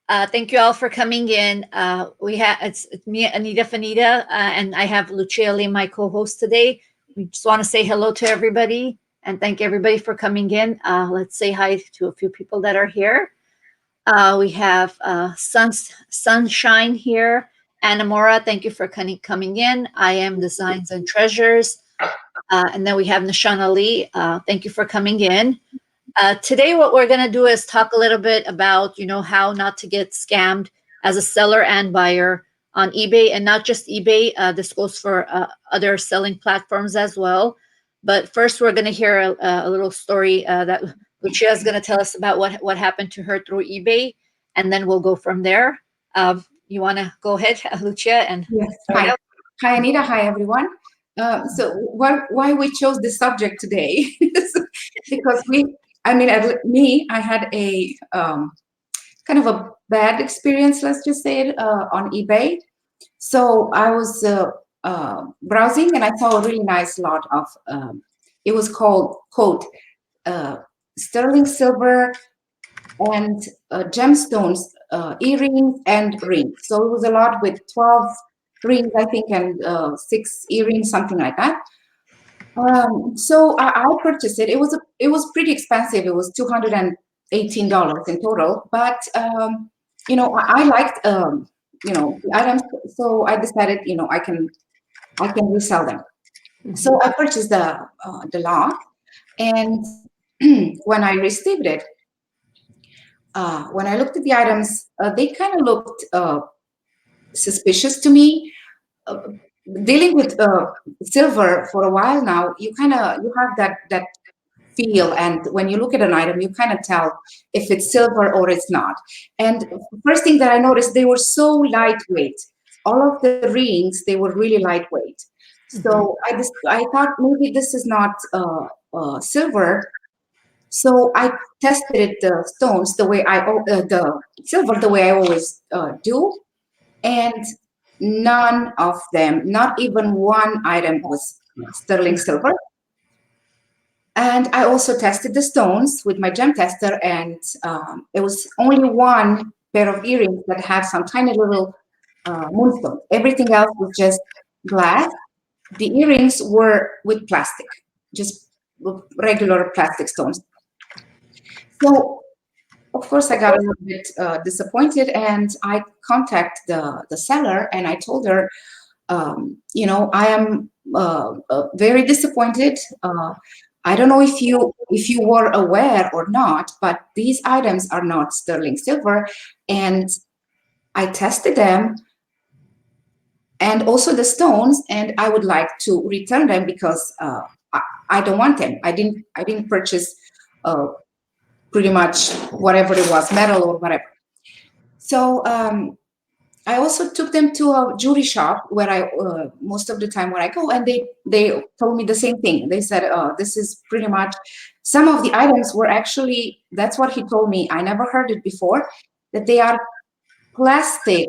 Thank you all for coming in. It's me, Anita Fanita, and I have Lucia Lei, my co-host today. We just want to say hello to everybody and thank everybody for coming in. Let's say hi to a few people that are here. We have Sunshine here. Anna Mora, thank you for coming in. I am Designs and Treasures. And then we have Nishana Lee. Thank you for coming in. Today, what we're going to do is talk a little bit about, how not to get scammed as a seller and buyer on eBay, and not just eBay. This goes for other selling platforms as well. But first, we're going to hear a little story that Lucia is going to tell us about what happened to her through eBay, and then we'll go from there. You want to go ahead, Lucia, and Yes. start Hi. out? Hi, Anita. Hi, everyone. So why we chose this subject today is because I had a kind of a bad experience, let's just say it, on eBay. So I was browsing and I saw a really nice lot of, it was called, quote, uh, sterling silver and gemstones, earrings and rings. So it was a lot with 12 rings, I think, and 6 earrings, something like that. So I purchased it. It was pretty expensive. It was $218 in total. But I liked the items, so I decided I can resell them. So I purchased the lot, and when I received it, when I looked at the items, they kind of looked suspicious to me. Uh, Dealing with silver for a while now, you have that feel, and when you look at an item, you kind of tell if it's silver or it's not. And first thing that I noticed, they were so lightweight. All of the rings, they were really lightweight. So I thought maybe this is not silver. So I tested it, the stones the way the silver the way I always do, and none of them, not even one item was sterling silver. And I also tested the stones with my gem tester, and it was only one pair of earrings that had some tiny little moonstone. Everything else was just glass. The earrings were with plastic, just regular plastic stones. So of course, I got a little bit disappointed, and I contacted the seller, and I told her, I am very disappointed. I don't know if you were aware or not, but these items are not sterling silver, and I tested them, and also the stones, and I would like to return them because I don't want them. I didn't purchase. Pretty much whatever it was, metal or whatever. So I also took them to a jewelry shop where I most of the time when I go, and they told me the same thing. They said, "This is pretty much." Some of the items were actually. That's what he told me. I never heard it before. That they are plastic,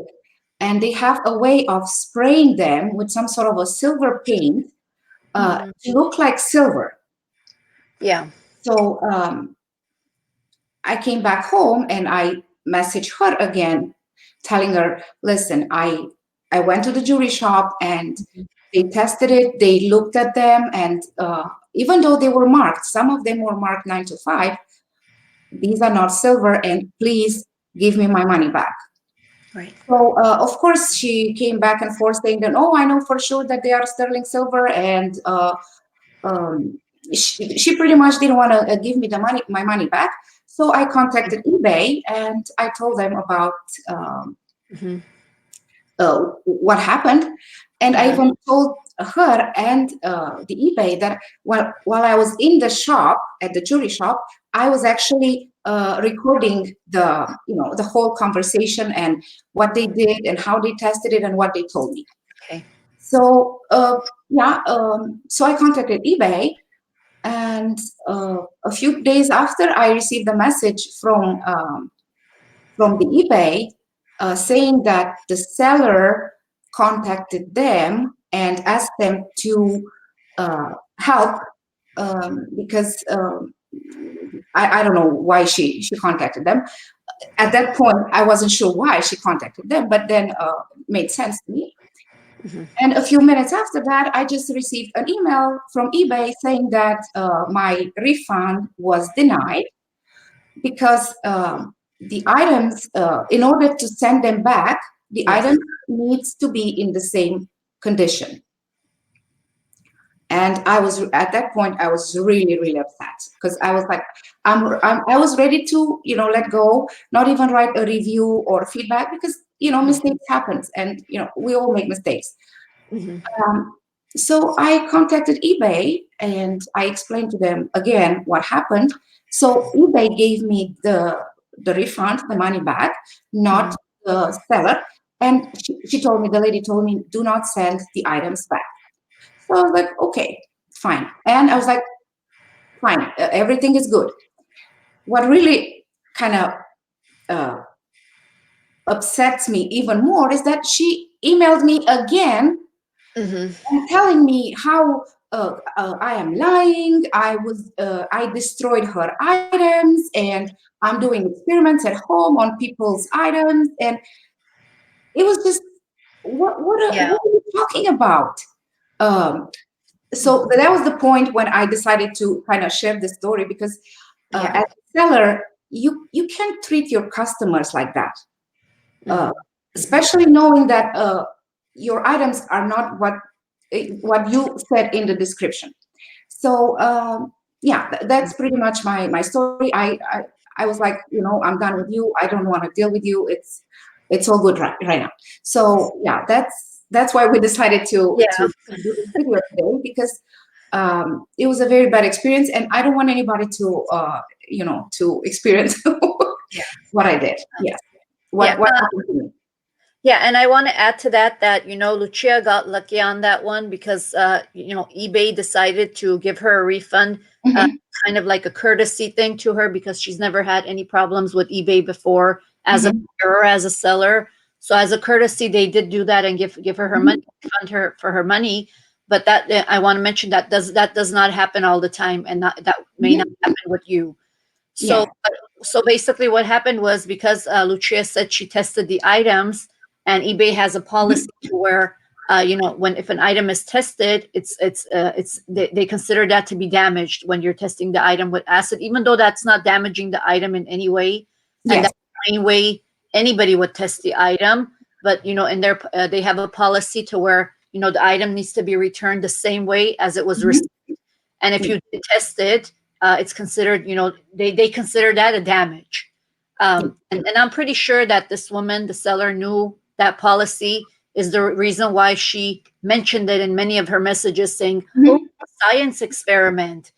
and they have a way of spraying them with some sort of a silver paint to look like silver. Yeah. So I came back home and I messaged her again, telling her, listen, I went to the jewelry shop and they tested it, they looked at them, and even though they were marked, some of them were marked 9 to 5, these are not silver, and please give me my money back. Right. So of course she came back and forth saying that, oh, I know for sure that they are sterling silver, and um, she pretty much didn't want to give me my money back. So I contacted eBay and I told them about what happened, and I even told her and the eBay that while I was in the shop at the jewelry shop, I was actually recording the whole conversation and what they did and how they tested it and what they told me. Okay. So so I contacted eBay, and a few days after, I received a message from the eBay saying that the seller contacted them and asked them to help because I don't know why she contacted them. at that point, I wasn't sure why she contacted them, but then made sense to me. And a few minutes after that, I just received an email from eBay saying that my refund was denied because the items, in order to send them back, the item needs to be in the same condition. And at that point, I was really, really upset because I was like, I was ready to, let go, not even write a review or feedback because, mistakes happens and, we all make mistakes. So I contacted eBay and I explained to them again what happened. So eBay gave me the refund, the money back, not the seller. And the lady told me, do not send the items back. So I was like, okay, fine. And I was like, fine, everything is good. What really kind of upsets me even more is that she emailed me again and telling me how I am lying. I destroyed her items and I'm doing experiments at home on people's items. And it was just, what are you talking about? So that was the point when I decided to kind of share the story because as a seller, you can't treat your customers like that, especially knowing that your items are not what you said in the description. So that's pretty much my story. I was like, I'm done with you. I don't want to deal with you. It's all good right now. So yeah, that's why we decided to do this video today because it was a very bad experience, and I don't want anybody to experience what I did. Yes, what happened to me. Yeah, and I want to add to that Lucia got lucky on that one because eBay decided to give her a refund, kind of like a courtesy thing to her because she's never had any problems with eBay before as a buyer or as a seller. So as a courtesy, they did do that and give her money, fund her for her money. But that I want to mention that does not happen all the time, and that may not happen with you. So so basically, what happened was because Lucia said she tested the items. And eBay has a policy to where, if an item is tested, they consider that to be damaged when you're testing the item with acid, even though that's not damaging the item in any way. And that's the main way anybody would test the item. But in their they have a policy to where the item needs to be returned the same way as it was received. And if you test it, it's considered they consider that a damage. And I'm pretty sure that this woman, the seller, knew that policy is the reason why she mentioned it in many of her messages saying, oh, science experiment.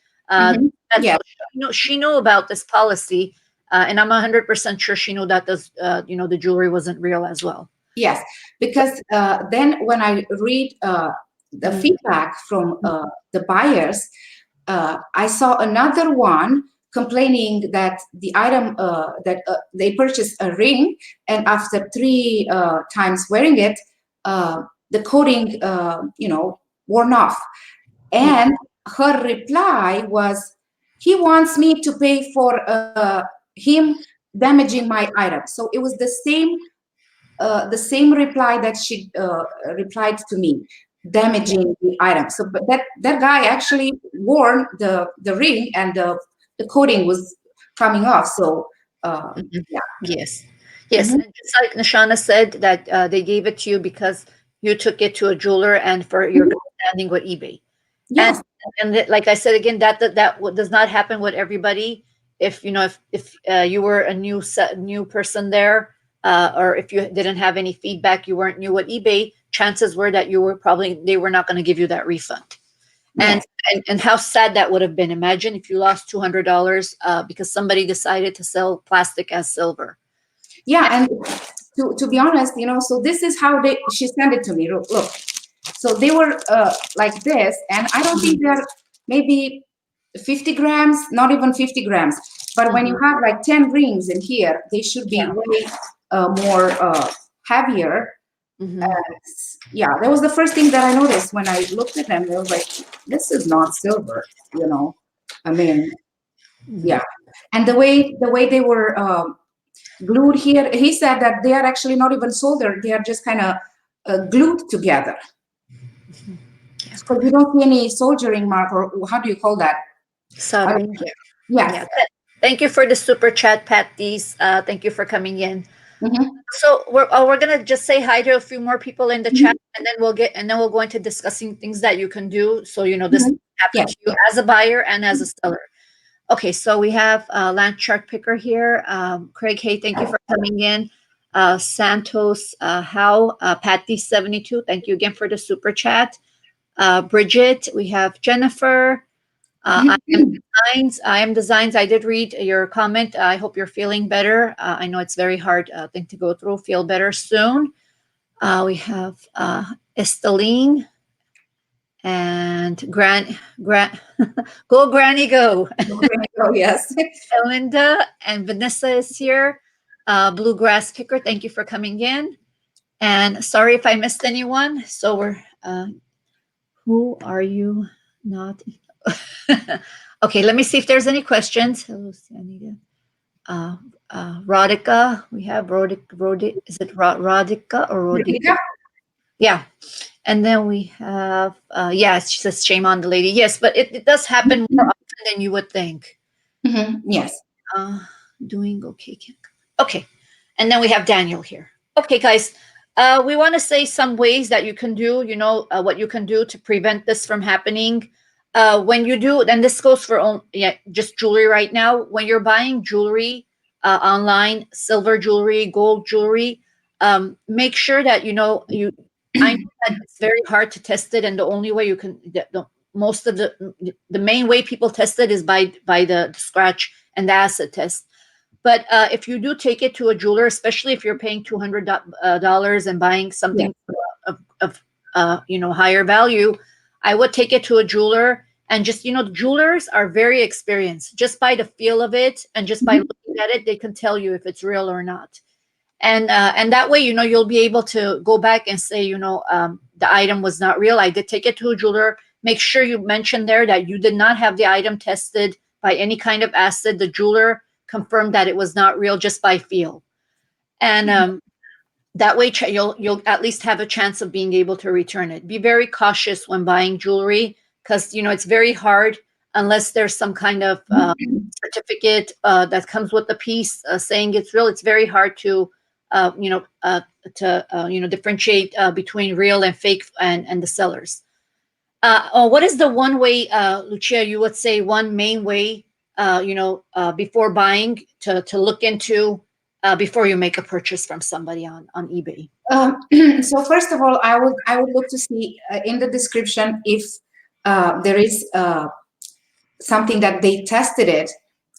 She knew about this policy. And I'm 100% sure she knew that the jewelry wasn't real as well. Yes, because then when I read the feedback from the buyers, I saw another one complaining that the item that they purchased a ring, and after 3 times wearing it, the coating, worn off. And her reply was, he wants me to pay for him damaging my item. So it was the same reply that she replied to me, damaging the item. So, but that guy actually wore the ring, and the coating was coming off. So, Yes. And just like Nishana said, that they gave it to you because you took it to a jeweler and for your good standing with eBay. Yes. And like I said again, that does not happen with everybody. If you were a new person there, or if you didn't have any feedback, you weren't new at eBay, chances were that they were not going to give you that refund. Yes. And how sad that would have been. Imagine if you lost $200 because somebody decided to sell plastic as silver. Yeah, and to be honest, so this is how she sent it to me. Look, so they were like this, and I don't think they're maybe 50 grams, not even 50 grams. But when you have like 10 rings in here, they should be way more heavier. That was the first thing that I noticed when I looked at them. I was like, this is not silver, I mean, and the way they were glued here. He said that they are actually not even soldered; they are just kind of glued together. So you don't see any soldering mark, or how do you call that? Soldering. Yes. Yeah. Thank you for the super chat, Patties. Thank you for coming in. Mm-hmm. So we're gonna just say hi to a few more people in the chat, Mm-hmm. and then we'll go into discussing things that you can do. So this Mm-hmm. happen Yes. to you as a buyer and as a seller. Okay, so we have Land Shark Picker here. Craig, hey, thank you for coming in. Santos, How, Patty72, thank you again for the super chat. Bridget, we have Jennifer. I am Designs. I am Designs. I did read your comment. I hope you're feeling better. I know it's very hard thing to go through. Feel better soon. We have Esteline and Gran. Go Granny Go. Oh, yes. Linda and Vanessa is here. Bluegrass Picker, thank you for coming in. And sorry if I missed anyone. So who are you? Not. Okay, let me see if there's any questions. Hello, Anita. Uh, Rodica, we have Rodic. Is it Rodica or Rodica? Yeah. And then we have, yeah, she says shame on the lady. Yes, but it does happen more often than you would think. Mm-hmm. Yes. Uh, Doing okay. Okay. And then we have Daniel here. Okay, guys. We want to say some ways that you can do, what you can do to prevent this from happening. When you do, and this goes for just jewelry right now. When you're buying jewelry online, silver jewelry, gold jewelry, make sure that I know that it's very hard to test it, and the only way you can, most of the main way people test it is by the scratch and the acid test. But if you do take it to a jeweler, especially if you're paying $200 and buying something of higher value, I would take it to a jeweler. And just jewelers are very experienced. Just by the feel of it and just by looking at it, they can tell you if it's real or not. And that way, you'll be able to go back and say, the item was not real. I did take it to a jeweler. Make sure you mention there that you did not have the item tested by any kind of acid. The jeweler confirmed that it was not real just by feel. And that way, you'll at least have a chance of being able to return it. Be very cautious when buying jewelry because it's very hard unless there's some kind of certificate that comes with the piece saying it's real. It's very hard to differentiate between real and fake and the sellers. What is the one way, Lucia, you would say one main way, before buying to look into before you make a purchase from somebody on eBay? So first of all, I would look to see in the description if there is something that they tested it,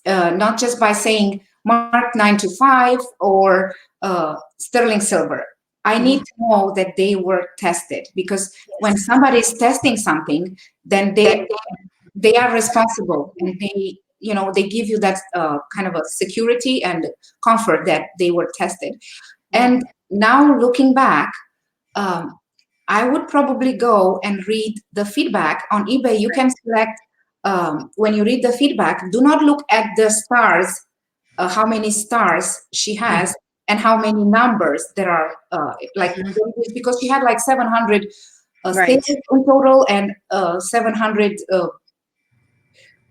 not just by saying mark 925 or sterling silver. I need to know that they were tested, because when somebody is testing something, then they are responsible, and they give you that kind of a security and comfort that they were tested. And now looking back, I would probably go and read the feedback on eBay. You can select, when you read the feedback, do not look at the stars, how many stars she has and how many numbers there are, because she had like 700 Right. stages in total and 700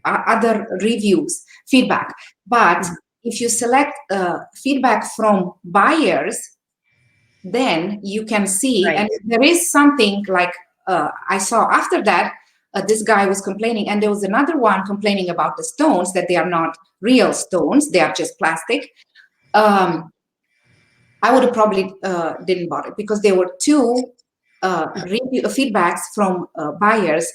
other reviews, feedback. But if you select feedback from buyers, then you can see, and there is something like I saw after that, this guy was complaining, and there was another one complaining about the stones, that they are not real stones, they are just plastic. I would have probably didn't bought it, because there were two review feedbacks from buyers.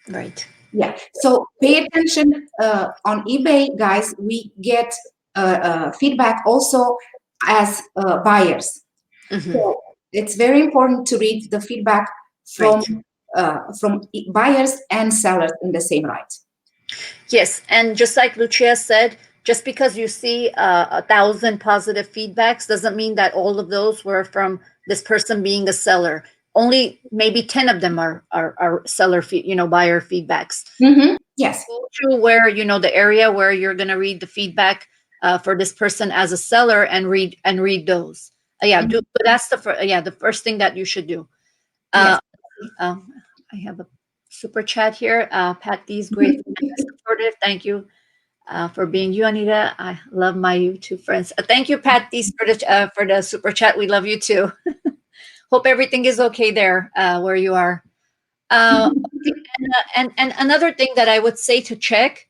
Right. Yeah, so pay attention on eBay, guys. We get feedback also as buyers. So it's very important to read the feedback from buyers and sellers in the same right. Yes, and just like Lucia said, just because you see 1,000 positive feedbacks doesn't mean that all of those were from this person being a seller. Only maybe 10 of them are seller buyer feedbacks. Mm-hmm. Yes. Go to where the area where you're going to read the feedback. for this person as a seller and read those. Yeah, do. But that's the first thing that you should do. Yes. Um, I have a super chat here. Pat D's great, supportive. Thank you for being you, Anita. I love my YouTube friends. Thank you, Pat D's, for the super chat. We love you too. Hope everything is okay there where you are. And another thing that I would say to check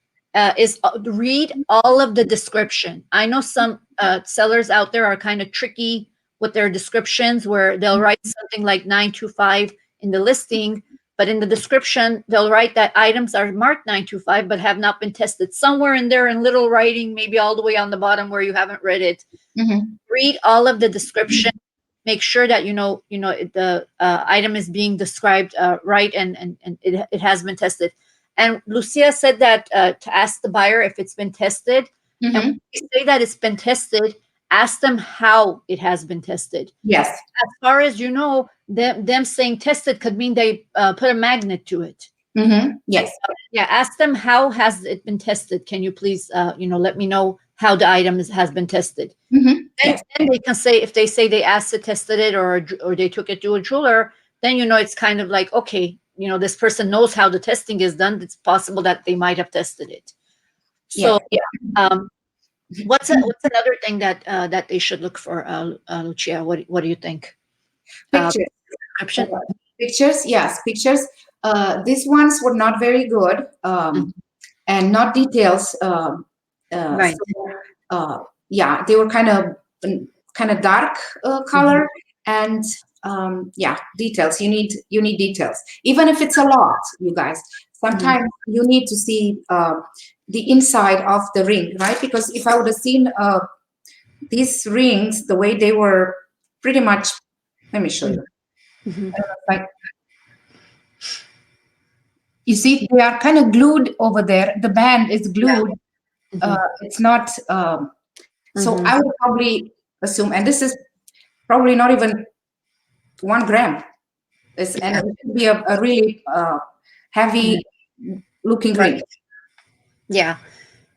is read all of the description. I know some sellers out there are kind of tricky with their descriptions, where they'll write something like 925 in the listing, but in the description they'll write that items are marked 925 but have not been tested, somewhere in there in little writing, maybe all the way on the bottom where you haven't read it. Read all of the description. Make sure that the item is being described right, and it has been tested. And Lucia said that to ask the buyer if it's been tested. And when you say that it's been tested, ask them how it has been tested. Yes. As far as you know, them saying tested could mean they put a magnet to it. Yes. Yeah, ask them how has it been tested. Can you please let me know how the item has been tested. Yes. Then they can say, if they say they acid tested it or they took it to a jeweler, then it's kind of like, okay, this person knows how the testing is done. It's possible that they might have tested it. So, what's another thing that they should look for, Lucia? What do you think? Pictures. Pictures, yes, pictures. These ones were not very good, and not details. Right. So, they were kind of dark color, and details. You need details, even if it's a lot, you guys. Sometimes you need to see the inside of the ring, right? Because if I would have seen these rings the way they were, pretty much. Let me show you. Like, you see, they are kind of glued over there. The band is glued. It's not. So I would probably assume, and this is probably not even 1 gram. And it could be a really heavy looking ring. Yeah.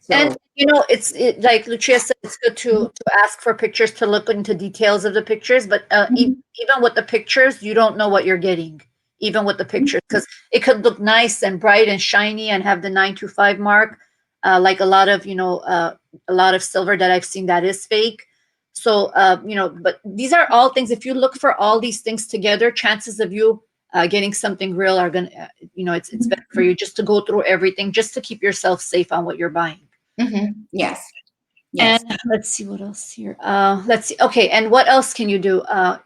So, and it's like Lucia said, it's good to ask for pictures, to look into details of the pictures, but even with the pictures, you don't know what you're getting, even with the pictures, because it could look nice and bright and shiny and have the 925 mark, like a lot of silver that I've seen that is fake. So but these are all things, if you look for all these things together, chances of you getting something real are gonna it's better for you just to go through everything, just to keep yourself safe on what you're buying. Yes. And let's see what else here. Let's see. Okay, and what else can you do?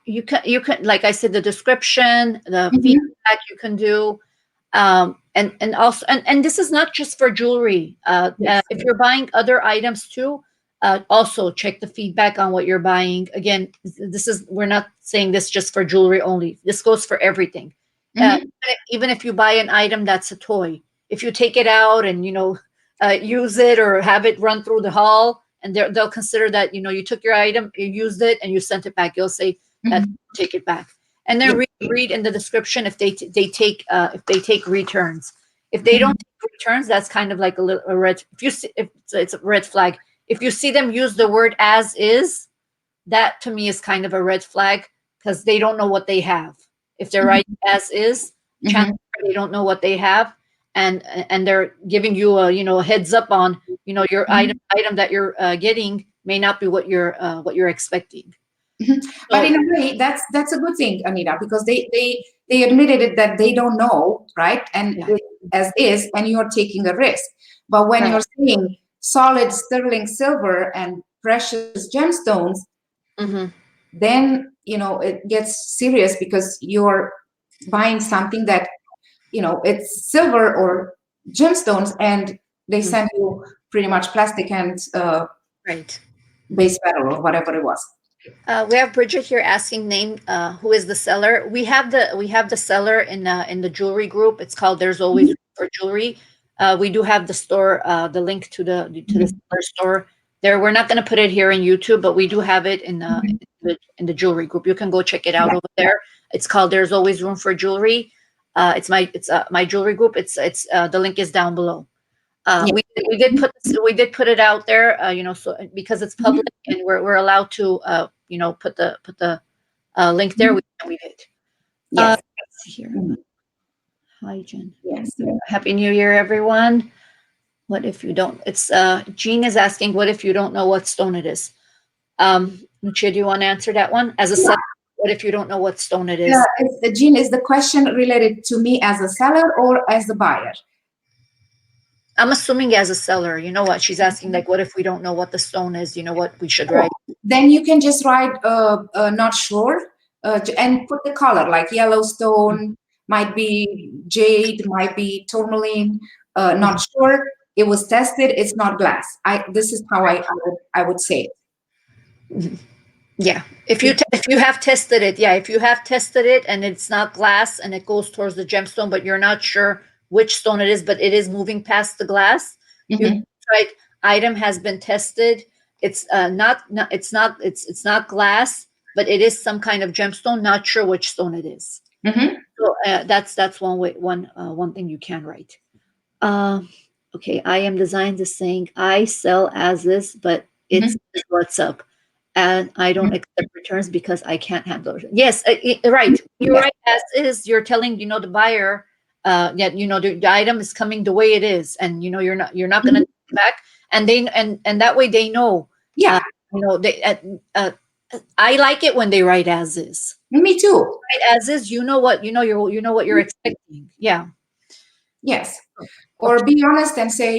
You can, like I said, the description, the feedback you can do, and also, and this is not just for jewelry. If you're buying other items too, also check the feedback on what you're buying. Again, we're not saying this just for jewelry only. This goes for everything. Even if you buy an item that's a toy, if you take it out and use it or have it run through the hall, and they'll consider that you took your item, you used it, and you sent it back. You'll say that, take it back, and then read in the description if they take returns. If they don't take returns, that's kind of like a red. If it's a red flag. If you see them use the word as is, that to me is kind of a red flag, because they don't know what they have. If they're writing as is, chances are they don't know what they have, and they're giving you a heads up on your item that you're getting may not be what you're expecting. But in a way, that's a good thing, Anita, because they admitted it, that they don't know, right? And as is, and you're taking a risk. But when you're saying solid sterling silver and precious gemstones, then it gets serious, because you're buying something that it's silver or gemstones, and they send you pretty much plastic and base metal or whatever it was. We have Bridget here asking name. Who is the seller? We have the seller in the jewelry group. It's called There's Always Room for Jewelry. We do have the store, the link to the seller store there. We're not going to put it here in YouTube, but we do have it in the jewelry group. You can go check it out over there. It's called There's Always Room for Jewelry. It's my jewelry group. It's the link is down below. Yeah. We did put it out there, so because it's Mhm. public and we're allowed to, put the link there. Mhm. We did. Yes. Let's see here. Mhm. Hi, Jen. Yes. Happy New Year, everyone. What if you don't? It's Jean is asking, what if you don't know what stone it is? Lucia, do you want to answer that one? As a Yeah. seller, what if you don't know what stone it is? Jean, is the question related to me as a seller or as a buyer? I'm assuming as a seller, you know what? She's asking, like, what if we don't know what the stone is? You know what we should write? Then you can just write not sure and put the color like Yellowstone, might be jade, might be tourmaline, not sure. It was tested. It's not glass. This is how I would say Mhm. Yeah. If it. if you have tested it, yeah, if you have tested it and it's not glass and it goes towards the gemstone, but you're not sure which stone it is, but it is moving past the glass, you Mhm. right, item has been tested. It's it's not glass, but it is some kind of gemstone. Not sure which stone it is. Mhm. So that's one way, one thing you can write. Um, okay, I am designed is saying I sell as is, but it's Mhm. what's up, and I don't Mhm. accept returns because I can't handle it. Yes, right. You're Yes. right. As is, you're telling the buyer that the item is coming the way it is, and you're not going to Mhm. take it back, and that way they know. Yeah. Uh, they. I like it when they write as is. Me too. Write as is. You know what you're expecting. Yeah. Yes. Okay. Or be honest and say,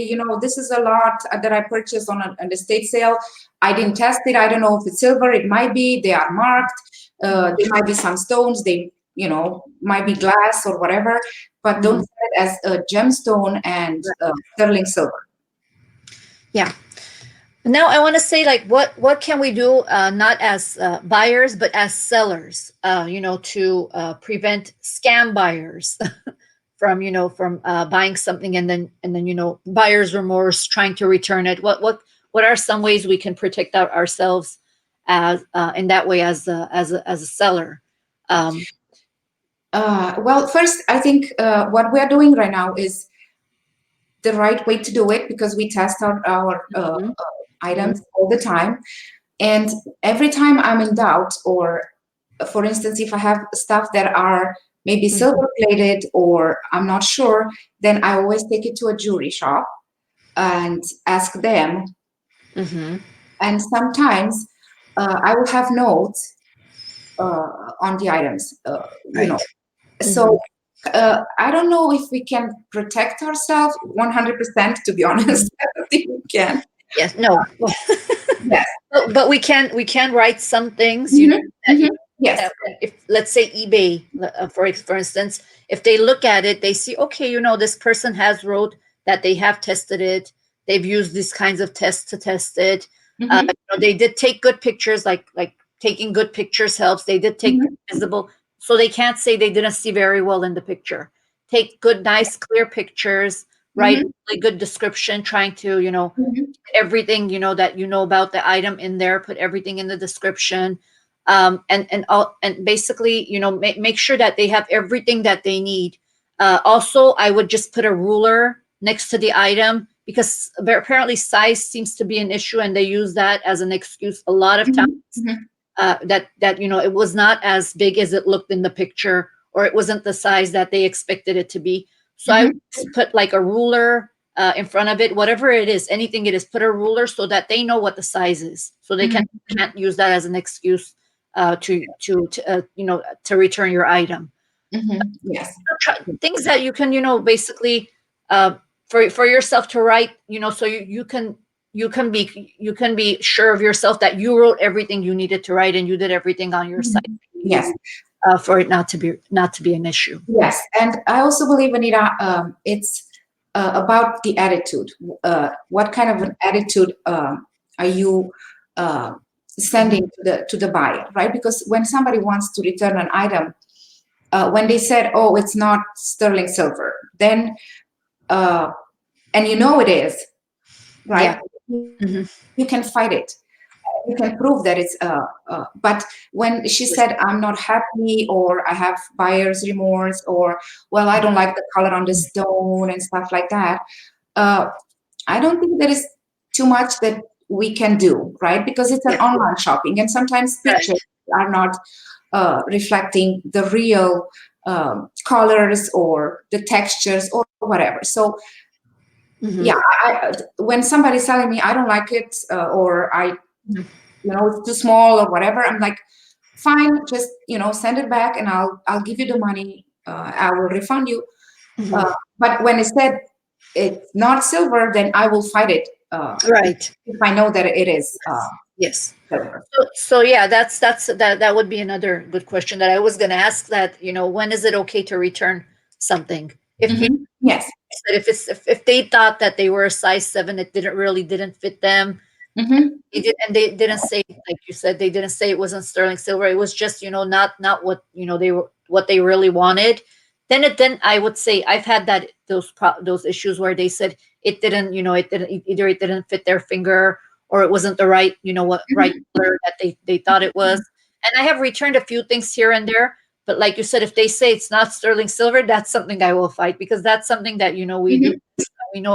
this is a lot that I purchased on the estate sale. I didn't test it. I don't know if it's silver. It might be. They are marked. There might be some stones. They, might be glass or whatever. But don't Mhm. sell it as a gemstone and sterling silver. Yeah. Now I want to say, like, what can we do, not as buyers but as sellers, to prevent scam buyers from buying something and then buyer's remorse, trying to return it. What are some ways we can protect ourselves as in that way as a seller? Um, Well, first, I think what we are doing right now is the right way to do it because we test out our mhm, mhm, items all the time. And every time I'm in doubt, or for instance, if I have stuff that are maybe mhm, silver plated or I'm not sure, then I always take it to a jewelry shop and ask them. mhm. And sometimes I will have notes on the items, Right. So Mhm. I don't know if we can protect ourselves 100%, to be honest. I don't think we can. Yes. No. Yes. But we can write some things, Hmm. that Hmm. Yes. if, let's say, eBay, for instance, if they look at it, they see, okay, this person has wrote that they have tested it, they've used these kinds of tests to test it. Hmm. They did take good pictures, like taking good pictures helps. They did take Hmm. visible, so they can't say they didn't see very well in the picture. Take good, nice, clear pictures, write Hmm. really good description, trying to Hmm. everything that about the item in there, put everything in the description, and basically make sure that they have everything that they need. Also, I would just put a ruler next to the item, because apparently size seems to be an issue, and they use that as an excuse a lot of times, Hmm. Hmm. that it was not as big as it looked in the picture, or it wasn't the size that they expected it to be. So I would Hmm. just put like a ruler in front of it, whatever it is, anything it is, put a ruler so that they know what the size is, so they Hmm. can't use that as an excuse to return your item. Hmm. Yes. Things that you can basically, uh, for yourself to write, so you can be sure of yourself that you wrote everything you needed to write, and you did everything on your site Mhm. you Yes. needed, for it not to be an issue. Yes. And I also believe, Anita, it's about the attitude. What kind of an attitude are you uh, Mhm. sending to the buyer, right? Because when somebody wants to return an item, when they said, "Oh, it's not sterling silver," then uh, and it is, Yeah. right? Mhm. You can fight it. You can prove that it's. But when she said, "I'm not happy," or "I have buyer's remorse," or "Well, I don't like the color on the stone," and stuff like that, uh, I don't think there is too much that we can do, right? Because it's an Yeah. online shopping, and sometimes pictures Right. are not reflecting the real colors or the textures or whatever. So yeah, Hmm. when somebody's telling me I don't like it or it's too small or whatever, I'm like, fine, just send it back and I'll give you the money. I will refund you. Hmm. Uh, but when it said it's not silver, then I will fight it Right. if I know that it is Yes. silver. So yeah, that would be another good question that I was going to ask. That when is it okay to return something? If you Yes. said if they thought that they were a size 7, it didn't fit them. Hmm. They didn't say, like you said, they didn't say it wasn't sterling silver. It was just not what they were, what they really wanted. Then I would say I've had those issues where they said it didn't, it didn't, either it didn't fit their finger, or it wasn't the right, what right color that they thought it was. And I have returned a few things here and there, but like you said, if they say it's not sterling silver, that's something I will fight, because that's something that we do.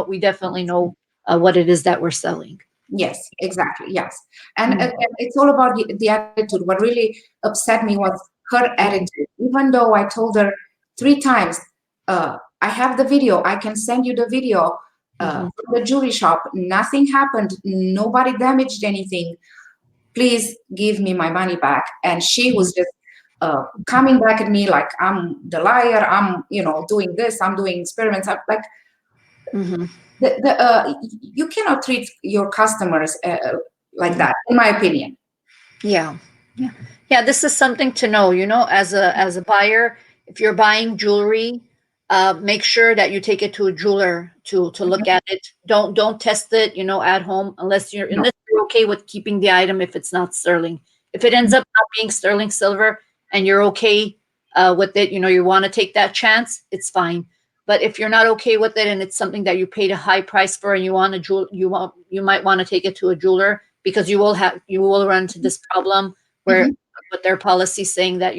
We definitely know what it is that we're selling. Yes, exactly. Yes. And Mhm. again, it's all about the attitude. What really upset me was her attitude. Even though I told her 3 times, I have the video, I can send you the video Mhm. from the jewelry shop. Nothing happened, nobody damaged anything. Please give me my money back. And she was just coming back at me like I'm the liar, I'm, doing this, I'm doing experiments. I'm like, Mhm. you cannot treat your customers like Mhm. that, in my opinion. Yeah. Yeah. Yeah, this is something to know, as a buyer, if you're buying jewelry, make sure that you take it to a jeweler to look Mhm. at it. Don't test it, at home, No. unless you're okay with keeping the item if it's not sterling. If it ends up not being sterling silver and you're okay with it, you want to take that chance, it's fine. But if you're not okay with it and it's something that you paid a high price for, and you might want to take it to a jeweler, because you will run into this problem where Mhm. with their policy saying that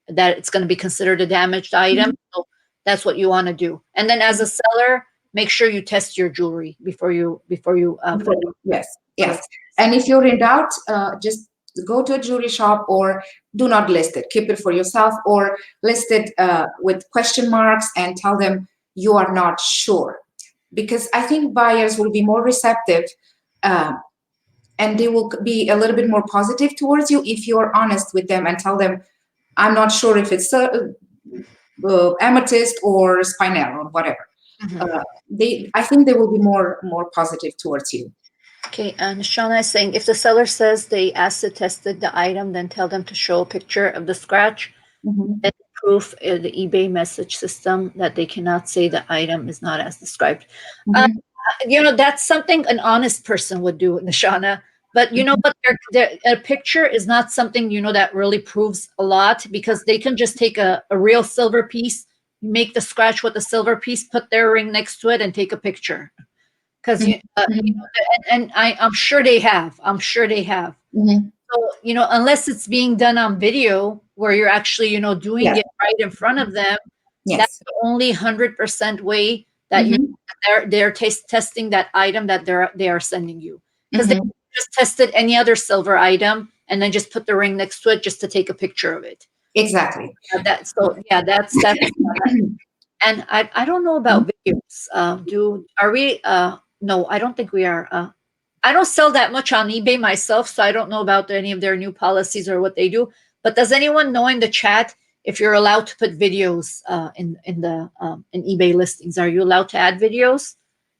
that it's going to be considered a damaged item. Mhm. So that's what you want to do. And then as a seller, make sure you test your jewelry before you put it Yes, on the yes. And if you're in doubt, just go to a jewelry shop, or do not list it. Keep it for yourself, or list it with question marks and tell them you are not sure. Because I think buyers will be more receptive, uh, and they will be a little bit more positive towards you if you're honest with them and tell them, I'm not sure if it's amethyst or spinel or whatever. Mhm. I think they will be more positive towards you. Okay, and Shauna is saying if the seller says they acid tested the item, then tell them to show a picture of the scratch Mhm. and proof in the eBay message system that they cannot say the item is not as described. Uh, Mhm. that's something an honest person would do, Nishana. But you know Mhm. what? A picture is not something that really proves a lot, because they can just take a real silver piece, make the scratch with the silver piece, put their ring next to it, and take a picture. Because Mhm. I'm sure they have. I'm sure they have. Mhm. So, unless it's being done on video where you're actually, doing Yes, it right in front of them, that's yes. the only 100% way that Mhm. they're testing that item that they are sending you. Because they Mhm. just tested any other silver item and then just put the ring next to it just to take a picture of it. Exactly. That's and I don't know about videos. Do are we? No, I don't think we are. I don't sell that much on eBay myself, so I don't know about any of their new policies or what they do. But does anyone know in the chat if you're allowed to put videos in eBay listings? Are you allowed to add videos,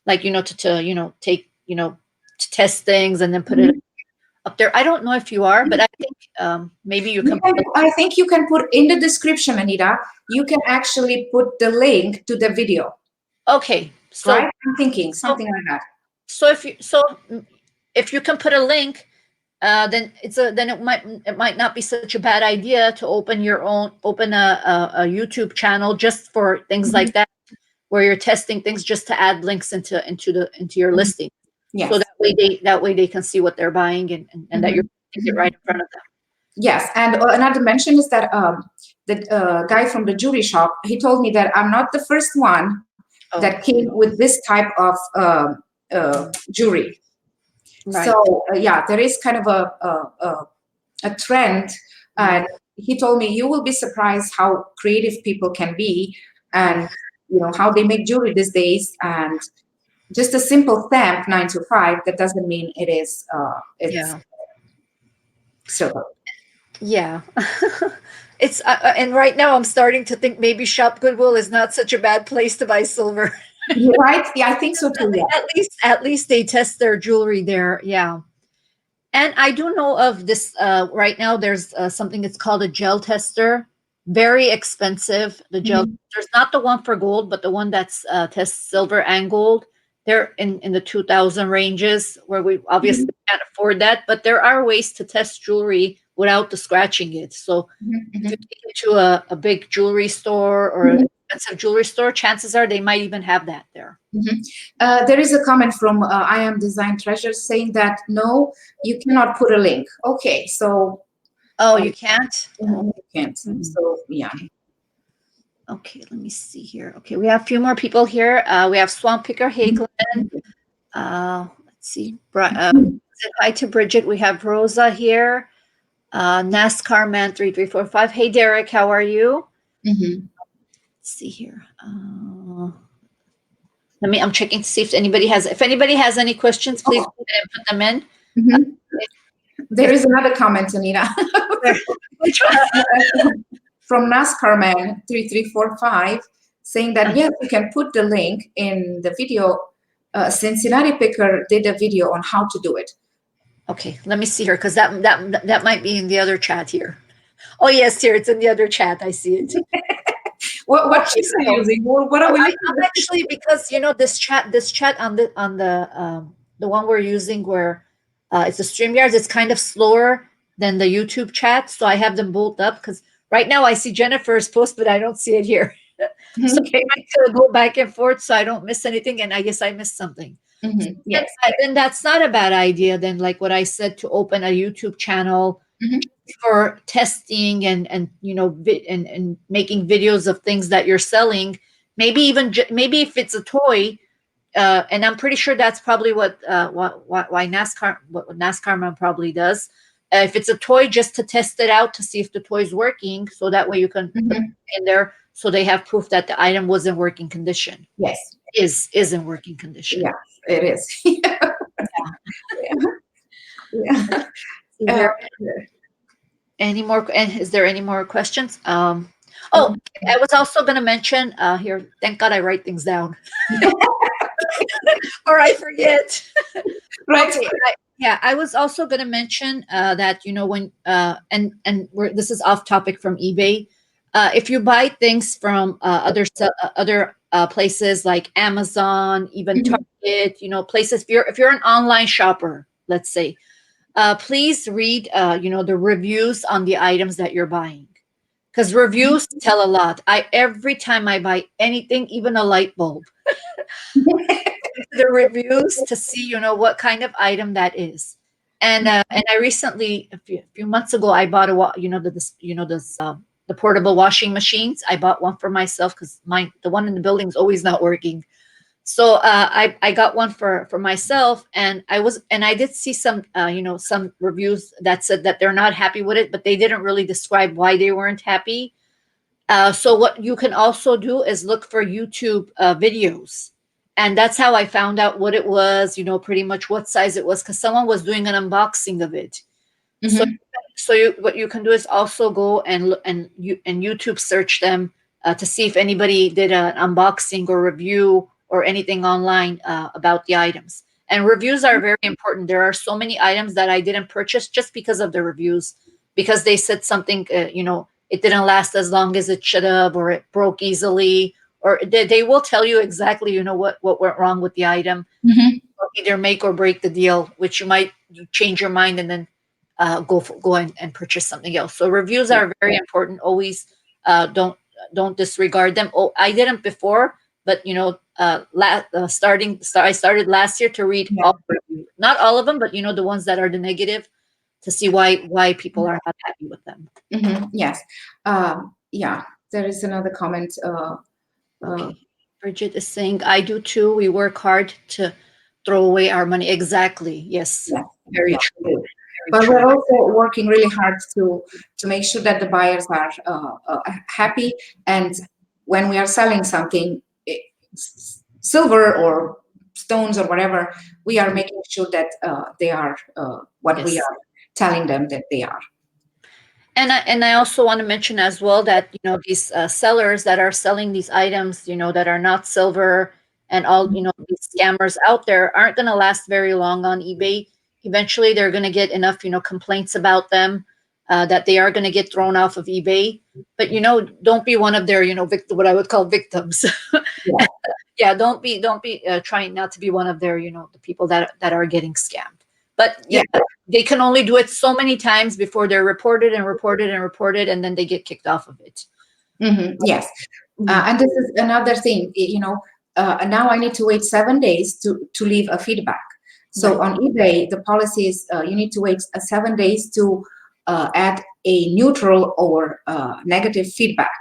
like to take to test things and then put it Mhm. up there? I don't know if you are, but I think maybe you can. I think you can put in the description, Anita. You can actually put the link to the video, Okay, right? I'm thinking so something like that. so if you can put a link, then it might not be such a bad idea to open a YouTube channel just for things Mhm. like that, where you're testing things, just to add links into your Mhm. listing, so Yes. that way they can see what they're buying, and that you're Mhm. putting it right Mhm. in front of them. Yes, and another mention is that the guy from the jewelry shop, he told me that I'm not the first one that Oh, came with this type of jewelry. Right. So yeah, there is kind of a trend, and he told me you will be surprised how creative people can be, and how they make jewelry these days. And just a simple stamp 9 to 5, that doesn't mean it's Yeah. silver. Yeah. It's and right now I'm starting to think maybe Shop Goodwill is not such a bad place to buy silver. Right? Yeah, I think so too. Yeah. At least they test their jewelry there. Yeah. And I do know of this right now. There's something it's called a gel tester. Very expensive. The gel Mhm. there's not the one for gold, but the one that's tests silver and gold. They're in the 2000 ranges where we obviously Mhm. can't afford that. But there are ways to test jewelry without the scratching it. So if you Mhm. take it to a big jewelry store or an Mhm. expensive jewelry store, chances are they might even have that there. Mhm. There is a comment from I Am Design Treasure saying that no, you cannot put a link. Okay, so Oh, you can't? you can't. Hmm. So yeah. Okay, let me see here. Okay, we have a few more people here. We have Swamp Picker Hagelin. Let's see. Say hi to Bridget. We have Rosa here. NASCAR Man 3345. Hey Derek, how are you? Mhm. Let's see here. I'm checking to see if anybody has any questions, please Oh, go ahead and put them in. Uh, mhm. There if is another comment, Anita, which one? from NASCAR Man 3345 saying that yes, you can put the link in the video. Cincinnati Picker did a video on how to do it. Okay, let me see here because that might be in the other chat here. Oh yes, here it's in the other chat. I see it. What Okay, chips are you so using? What are we looking I'm actually because this chat on the one we're using where it's a StreamYard. It's kind of slower than the YouTube chat, so I have them both up because right now I see Jennifer's post, but I don't see it here. at? So Okay. I like to go back and forth so I don't miss anything, and I guess I missed something. Then, Yes. then that's not a bad idea. Then, like what I said, to open a YouTube channel Mhm. for testing and and making videos of things that you're selling. Maybe even maybe if it's a toy, and I'm pretty sure that's probably why NASCAR man probably does. If it's a toy, just to test it out to see if the toy's working, so that way you can put Mhm. it in there, so they have proof that the item was in working condition, Yes. is in working Yeah, condition. it is. Yeah. See Uh, here. Any more? And is there any more questions? Oh, um, I was also going to mention here. Thank God I write things down, or I forget. right. Okay. Yeah, I was also going to mention that when and this is off topic from eBay. If you buy things from other places like Amazon, even Mhm. Target, places. If you're an online shopper, let's say, please read the reviews on the items that you're buying, because reviews tell a lot. I Every time I buy anything, even a light bulb, the reviews to see what kind of item that is. And I recently, a few months ago, I bought the portable washing machines. I bought one for myself because the one in the building is always not working. So I got one for myself, and I did see some reviews that said that they're not happy with it, but they didn't really describe why they weren't happy. So what you can also do is look for YouTube videos, and that's how I found out what it was. Pretty much what size it was, because someone was doing an unboxing of it. So Mhm. what you can do is also go and look and YouTube search them to see if anybody did an unboxing or review or anything online about the items. And reviews are very important. There are so many items that I didn't purchase just because of the reviews, because they said something, it didn't last as long as it should have, or it broke easily, or they will tell you exactly, what went wrong with the item, Mhm. either make or break the deal, which you might change your mind and then go and purchase something else. So reviews are very important. Always don't disregard them. Oh, I didn't before, but I started last year to read Yeah. all reviews, not all of them, but the ones that are the negative, to see why people are not happy with them. Yes. Yeah. There is another comment. Okay. Bridget is saying, I do too. We work hard to throw away our money. Exactly. Yes. Yeah, Very yeah, true. we do. Very But true. we're also working really hard to make sure that the buyers are happy. And when we are selling something, silver or stones or whatever, we are making sure that they are what we Yes. are telling them that they are. And I also want to mention as well that these sellers that are selling these items, that are not silver, and all these scammers out there aren't going to last very long on eBay. Eventually, they're going to get enough complaints about them that they are going to get thrown off of eBay. But don't be one of their what I would call victims. Yeah. Yeah, don't be trying not to be one of their the people that are getting scammed. But Yeah. they can only do it so many times before they're reported and reported and reported, and then they get kicked off of it. Yes. Mhm. And this is another thing, now I need to wait 7 days to leave a feedback. So Right. on eBay, the policy is you need to wait 7 days to add a neutral or negative feedback.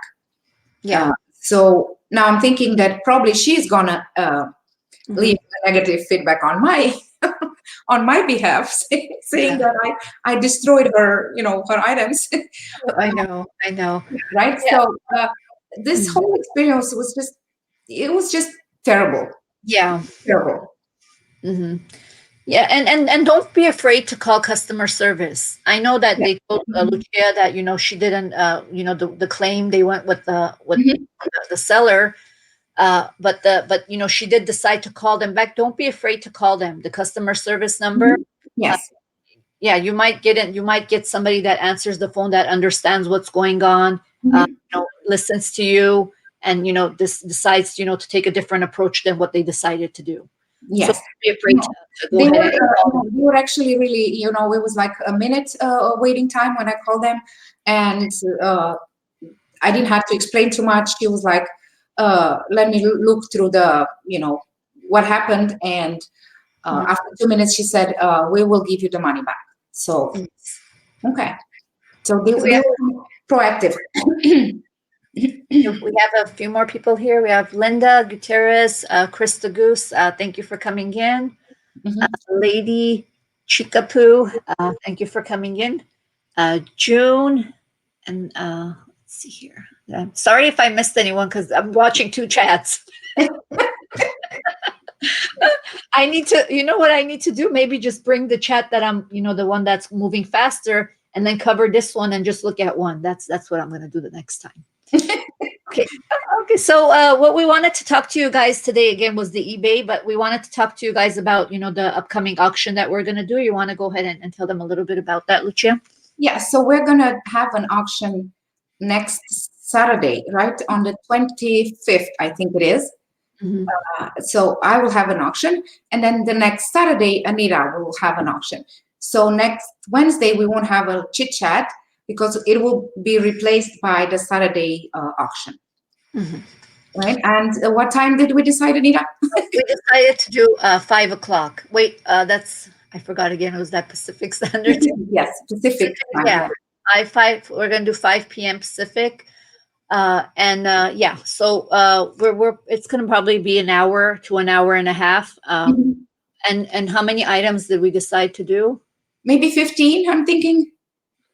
Yeah. So now I'm thinking that probably she's gonna Mhm. leave a negative feedback on my on my behalf, saying Yeah. that I destroyed her, her items. I know. I know. Right. Yeah. So this Mhm. whole experience was just terrible, Yeah. terrible. Hmm. Yeah, and don't be afraid to call customer service. I know that Yeah. they told Mhm. Lucia that she didn't the claim they went with Mhm. the seller. But she did decide to call them back. Don't be afraid to call them. The customer service number. Mhm. Uh, Yes. yeah, you might get somebody that answers the phone that understands what's going on. Mhm. Listens to you, and this decides to take a different approach than what they decided to do. So Yes. don't be afraid No. to go ahead and call them. They were actually really, it was like a minute waiting time when I called them, and I didn't have to explain too much. She was like, "Let me look through the, what happened," and Mhm. after 2 minutes, she said, "We will give you the money back." So okay, so they We were proactive. we have a few more people here. We have Linda Gutierrez, Krista Goose. Thank you for coming in. Mhm. Lady Chikapu, thank you for coming in. June, and let's see here. Sorry if I missed anyone because I'm watching two chats. I need to, what I need to do? Maybe just bring the chat that I'm, the one that's moving faster, and then cover this one and just look at one. That's what I'm going to do the next time. Okay. Okay. So, what we wanted to talk to you guys today again was the eBay, but we wanted to talk to you guys about, the upcoming auction that we're going to do. You want to go ahead and tell them a little bit about that, Lucia? Yeah, so we're gonna have an auction next Saturday, right? On the 25th, I think it is. Mhm. So I will have an auction, and then the next Saturday, Anita will have an auction. So next Wednesday, we won't have a chit chat because it will be replaced by the Saturday auction, Mhm. right? And what time did we decide, Anita? We decided to do 5 o'clock. Wait, I forgot again. It was that Pacific Standard Time? Yes, Pacific time. Yeah, Yeah. five. We're gonna do 5 p.m. Pacific. And yeah, so we're it's gonna probably be an hour to an hour and a half. Mhm. And how many items did we decide to do? Maybe 15, I'm thinking.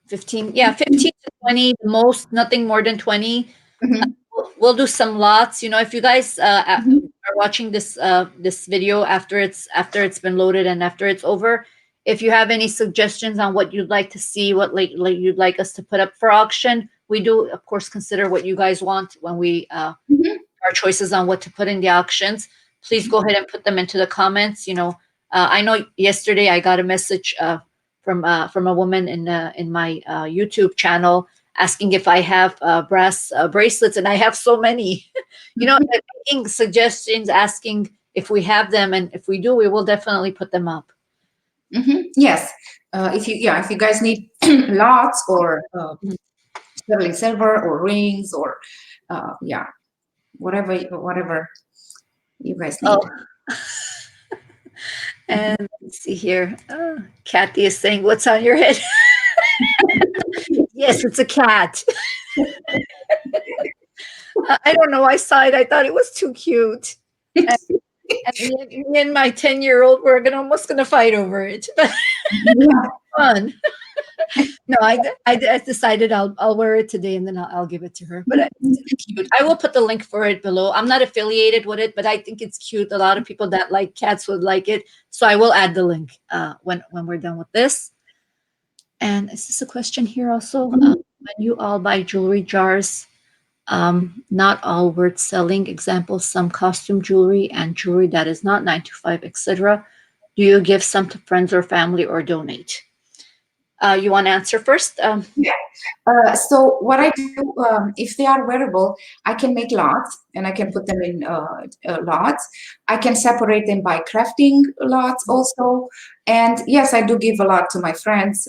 15. Yeah, 15 to 20, the most, nothing more than 20. Mhm. We'll do some lots. If you guys Mhm. are watching this video after it's been loaded and after it's over, if you have any suggestions on what you'd like to see, what like you'd like us to put up for auction, we do of course consider what you guys want when we Mhm. our choices on what to put in the auctions. Please go ahead and put them into the comments. I know yesterday I got a message from a woman in my YouTube channel asking if I have brass bracelets, and I have so many. Making suggestions, asking if we have them, and if we do, we will definitely put them up. Yes. If you guys need lots or sterling silver or rings or yeah, whatever you guys Oh, need. and let's see here. Kathy is saying, "What's on your head?" Yes, it's a cat. I don't know. I saw it. I thought it was too cute. And And me and my 10-year-old, we're almost gonna fight over it, but Yeah. fun. No, I decided I'll wear it today and then I'll give it to her. But it's cute. I will put the link for it below. I'm not affiliated with it, but I think it's cute. A lot of people that like cats would like it, so I will add the link when we're done with this. And is this a question here also? When you all buy jewelry jars, not all worth selling. Example: some costume jewelry and jewelry that is not 9 to 5, etc. Do you give some to friends or family or donate? You want to answer first? Yeah. So what I do, if they are wearable, I can make lots and I can put them in lots. I can separate them by crafting lots also. And yes, I do give a lot to my friends.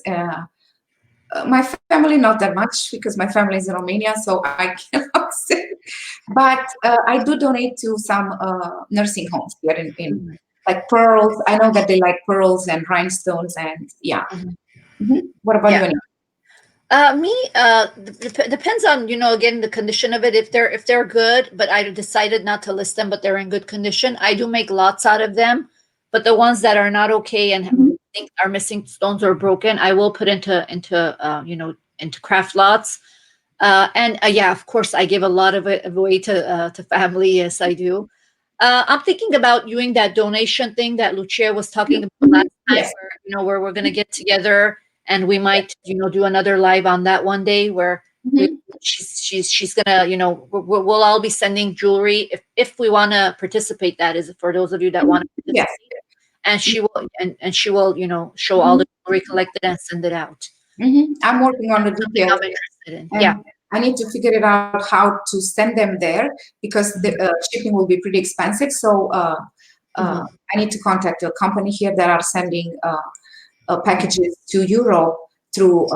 My family, not that much because my family is in Romania, so I cannot say. But I do donate to some nursing homes here in Mhm. like pearls. I know that they like pearls and rhinestones, and yeah. Mhm. What about Yeah. you, Anita? Me, depends on, again, the condition of it. If they're good, but I decided not to list them, but they're in good condition, I do make lots out of them. But the ones that are not okay and Mhm. think are missing stones or broken, I will put into craft lots. And yeah, of course, I give a lot of it away to family. Yes, I do. I'm thinking about doing that donation thing that Lucia was talking about Mhm. last time, Yes. where we're gonna get together and we might, do another live on that one day where we Mhm. she's gonna, we'll all be sending jewelry if we want to participate. That is for those of you that want to Yes. participate, and she will, show all Mhm. the jewelry collected and send it out. I'm working on the Something details, I'm interested in. Yeah. and I need to figure it out how to send them there because the shipping will be pretty expensive. So Mhm. I need to contact a company here that are sending packages to Europe through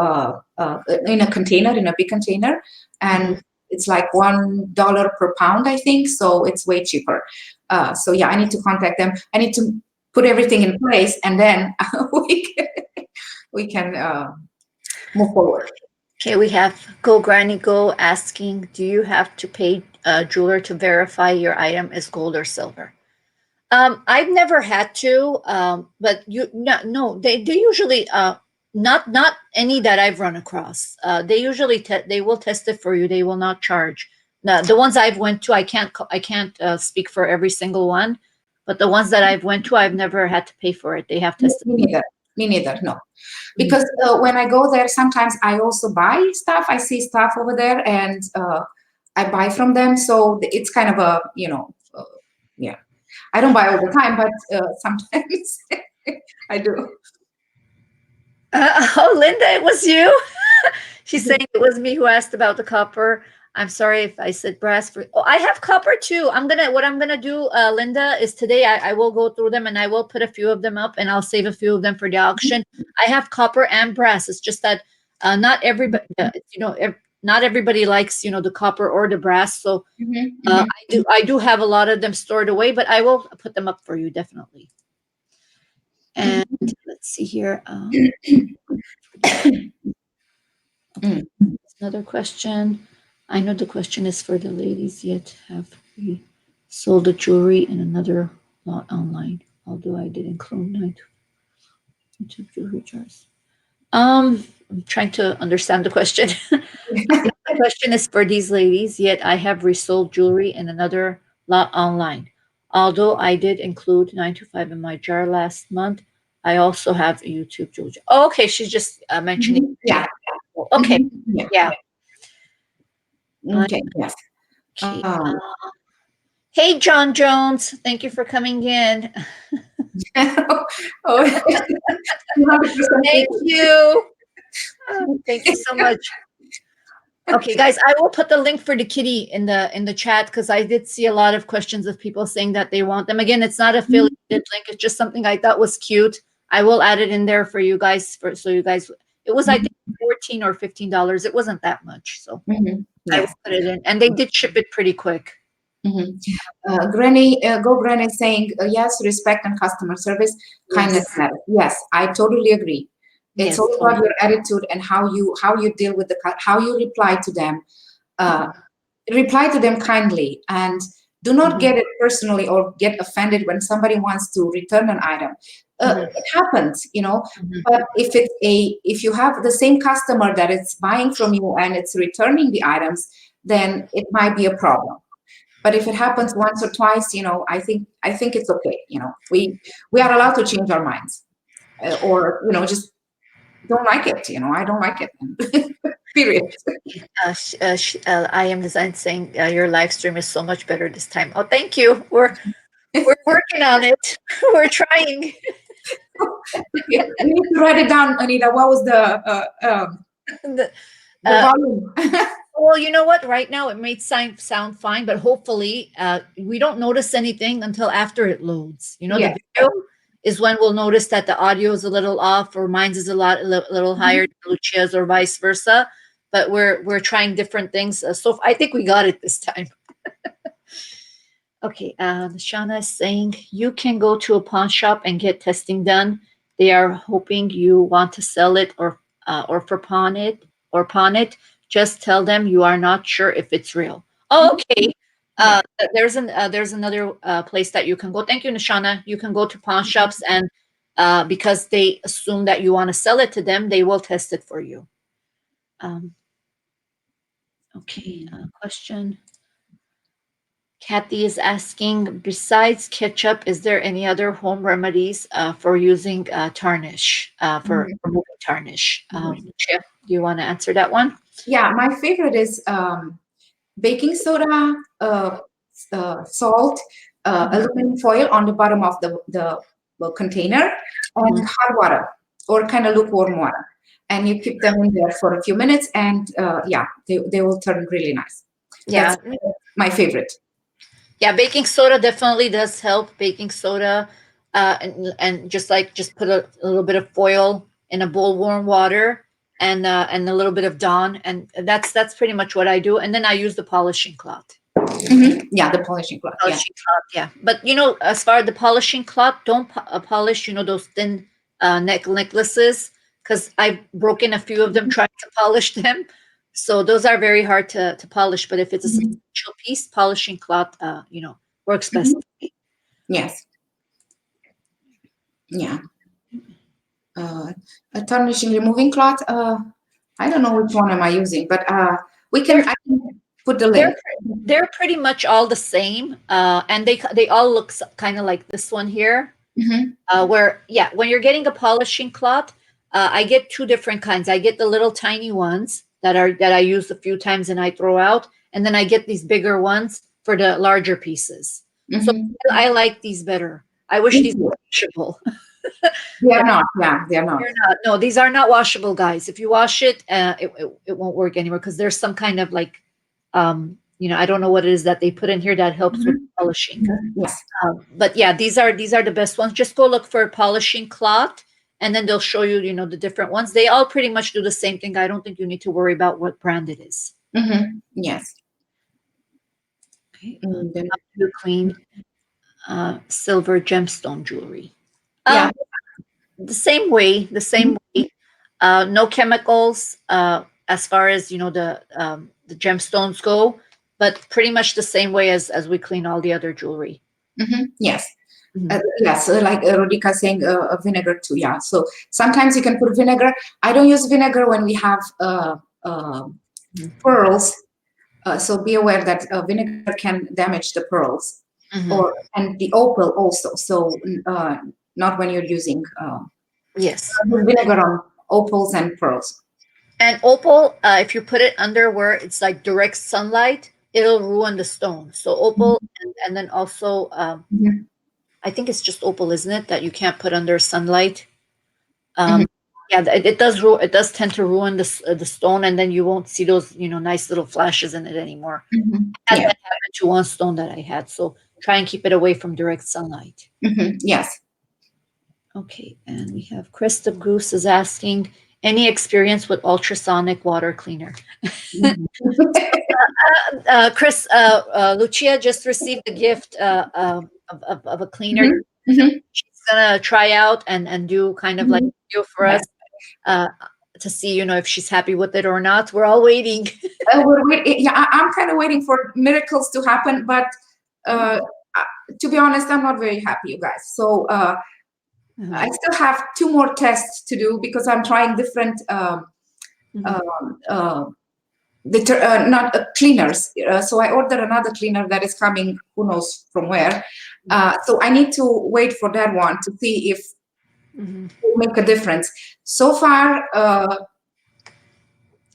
in a container, in a big container, Mhm. and it's like $1 per pound, I think. So it's way cheaper. So yeah, I need to contact them. I need to put everything in place, and then we can move forward. Okay, we have Go Granny Go asking, do you have to pay a jeweler to verify your item is gold or silver? I've never had to, but no, they usually not any that I've run across. They usually they will test it for you. They will not charge. Now, the ones I've went to, I can't speak for every single one, but the ones that I've went to, I've never had to pay for it. They have Me tested. neither. Me neither. No, Mhm. because when I go there, sometimes I also buy stuff. I see stuff over there, and I buy from them. So it's kind of a yeah. I don't buy all the time, but sometimes I do. Oh, Linda, it was you. She's saying it was me who asked about the copper. I'm sorry if I said brass. Oh, I have copper too. What I'm gonna do, Linda, is today I will go through them and I will put a few of them up and I'll save a few of them for the auction. I have copper and brass. It's just that not everybody, not everybody likes the copper or the brass. So Mhm, mhm. I do have a lot of them stored away, but I will put them up for you definitely. And let's see here. Okay, Mm. another question. I know the question is for the ladies. Yet have we sold the jewelry in another lot online? Although I did include night into jewelry jars. I'm trying to understand the question. The question is for these ladies. Yet I have resold jewelry in another lot online. Although I did include 9 to 5 in my jar last month, I also have a YouTube jewelry. Oh, okay, she's just mentioning. Mhm. She Yeah. has. Okay, Mhm. Yeah. yeah. Okay. Yes. Okay. Hey, John Jones. Thank you for coming in. Oh, 200% Thank you. Thank you so much. Okay, guys, I will put the link for the kitty in the chat because I did see a lot of questions of people saying that they want them. Again, it's not affiliated link. It's just something I thought was cute. I will add it in there for you guys so you guys. It was, I think, $14 or $15. It wasn't that much, so Mhm. I will Yes. put it in, and they did ship it pretty quick. Mhm. Granny, Go Granny is saying, yes, respect and customer service, kindness Yes, matter. Yes, I totally agree. It's yes, all about totally. your attitude and how you deal with how you reply to them. Uh, reply to them kindly and Do not Mhm. get it personally or get offended when somebody wants to return an item. Mhm. It happens, Mhm. but if you have the same customer that is buying from you and it's returning the items, then it might be a problem. But if it happens once or twice, I think it's okay. We are allowed to change our minds, or just don't like it. I don't like it. Period. I am designed saying your live stream is so much better this time. Oh, thank you. We're working on it. We're trying. Okay, I need to write it down, Anita. What was The- the uh, volume? well, you know what? Right now it may sound fine, but hopefully we don't notice anything until after it loads. The Yes. video is when we'll notice that the audio is a little off or mine's is a little higher than Lucia's or vice versa. But we're trying different things. So I think we got it this time. Okay, Shauna is saying you can go to a pawn shop and get testing done. They are hoping you want to sell it or for pawn it. Just tell them you are not sure if it's real. Oh, okay. Yeah. There's another place that you can go. Thank you, Nishana. You can go to pawn shops and because they assume that you want to sell it to them, they will test it for you. Um, okay. Question. Kathy is asking, besides ketchup, is there any other home remedies for using tarnish, for Mhm. removing tarnish? Mhm. Chip, do you want to answer that one? Yeah, my favorite is baking soda, salt, Mhm. aluminum foil on the bottom of the container, Mhm. and hot water or kind of lukewarm water. And you keep them in there for a few minutes, and yeah, they will turn really nice. That's Yeah, my favorite. yeah. Baking soda definitely does help. Baking soda, and just put a little bit of foil in a bowl, warm water, and a little bit of Dawn, and that's pretty much what I do. And then I use the polishing cloth. Yeah, the polishing cloth. Yeah. Polishing cloth, yeah. But as far as the polishing cloth, don't polish, those thin necklaces, because I've broken a few of them trying to polish them. So those are very hard to polish. But if it's a Mhm. substantial piece, polishing cloth, works best. Mhm. Yes. Yeah. Uh, a tarnishing removing cloth. I don't know which one am I using, but They're I can put the they're link. they're pretty much all the same, and they all look kind of like this one here. Hmm. Where yeah, when you're getting a polishing cloth, I get two different kinds. I get the little tiny ones that I use a few times and I throw out, and then I get these bigger ones for the larger pieces. So Hmm. I like these better. I wish these were washable. They are not. Yeah, they are not. They're not. No, these are not washable, guys. If you wash it, it won't work anymore because there's some kind of like, I don't know what it is that they put in here that helps with Mhm. polishing. Yes. But yeah, these are the best ones. Just go look for a polishing cloth, and then they'll show you, the different ones. They all pretty much do the same thing. I don't think you need to worry about what brand it is. Yes. Okay, And then, how do you clean silver gemstone jewelry? yeah. The same way, the Mhm. same way. No chemicals, as far as the gemstones go, but pretty much the same way as we clean all the other jewelry. Yes. Mhm. Yes, like Rodika saying vinegar too. Yeah. So sometimes you can put vinegar. I don't use vinegar when we have Mhm. pearls. So be aware that vinegar can damage the pearls, Mhm. or and the opal also. So not when you're using Yes. vinegar on opals and pearls. And opal, if you put it under where it's like direct sunlight, it'll ruin the stone. So opal, and then also, Mhm. I think it's just opal, isn't it, that you can't put under sunlight? Mhm. Um, yeah, it does tend to ruin the stone, and then you won't see those nice little flashes in it anymore. I had Yeah. that happen to one stone that I had, so try and keep it away from direct sunlight. Yes. Okay, and we have Krista Goose is asking any experience with ultrasonic water cleaner. Mhm. Chris, Lucia just received a gift of a cleaner. Mhm. Mhm. She's gonna try out and do kind of like Mhm. a video for Yeah. us uh, to see, if she's happy with it or not. We're all waiting. Yeah, I'm kind of waiting for miracles to happen, but uh, to be honest, I'm not very happy, you guys. So I still have 2 more tests to do because I'm trying different not cleaners. So I ordered another cleaner that is coming, who knows from where. So I need to wait for that one to see if it will make a difference. So far,